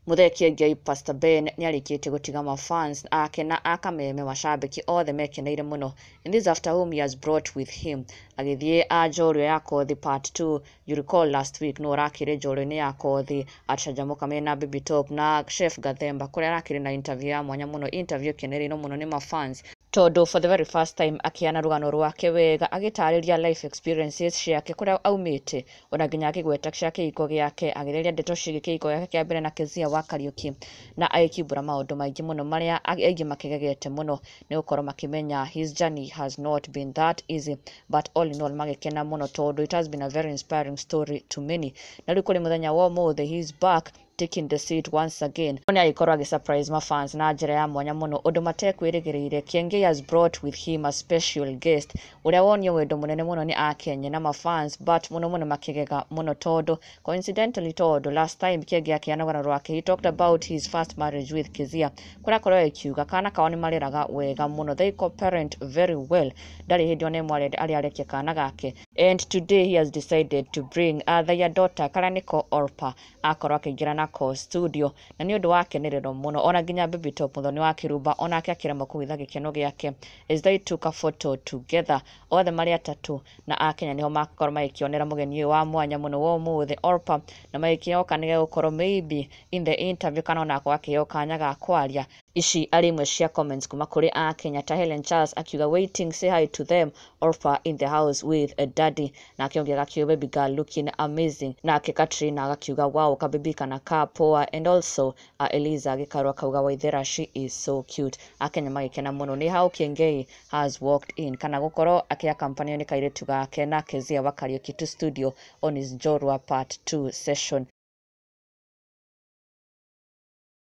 Mutheki Ngai Pastor Ben niarikite gutiga mafans ake na akameme mashabiki othe mekeneire muno. In this after whom he has brought with him agithie njorua ya kothi part 2. You recall last week no rakire njorua ya kothi achajamuka mena Baby Top na Chef Gathemba kuria rakire na interview ya mwanya muno, interview keneire no muno ni mafans todo for the very first time akiana rugano rwake wega agitariria life experiences ciake kuria aumite ona nginya akigweta ciake iko giake agiriria ndeto cigike iko yake kia mbere na Kezia wa Kariuki na aikibura maundu maingi muno maria aingi makigegete muno ni ukoro makimenya his journey has not been that easy, but all in all magikena muno todo it has been a very inspiring story to many. Na riko muthenya wa mothe he is back taking the seat once again. Oni aikorwa agi surprise ma fans na njira ya mwanya muno undu matekwirigireire. Kiengei has brought with him a special guest uria wonio wendo munene muno ni Akenya na ma fans, but muno makigega muno todo coincidentally todo last time Kiengei akianagana rwake he talked about his first marriage with Kezia kuria korwa ekiuga kana kao ni mariraga wega muno, they co-parent very well, ndari hindi one mwarede ali arekia kana gake, and today he has decided to bring their daughter Karaniko Orpa akorwa akigira nako studio na ni undu wake niriro muno ona nginya Baby Top muthoni wa Kiruba ona akira makuitha gikeno giake as they took a photo together othe mari atatu na Akenya niho makorwo magikionera mugeni wa mwanya muno wo muthe Orpa na magikioka nige gukorwo maybe in the interview kana ona kwa kanya ga kwaria. Ici ari imwe cia comments kuma kuri Akenya ta Helen Charles akiuga waiting say hi to them Orpa in the house with a daddy na akiongera akiuga baby girl looking amazing na Katrina akiuga wow ka baby kana ka poa, and also Eliza agikarwa kauga Waithera she is so cute. Akenya magikena muno ni how Kiengei has walked in kana gukorwo akia company ni kairetu gake na Kezia wa Kariuki to studio on his Njorua part 2 session.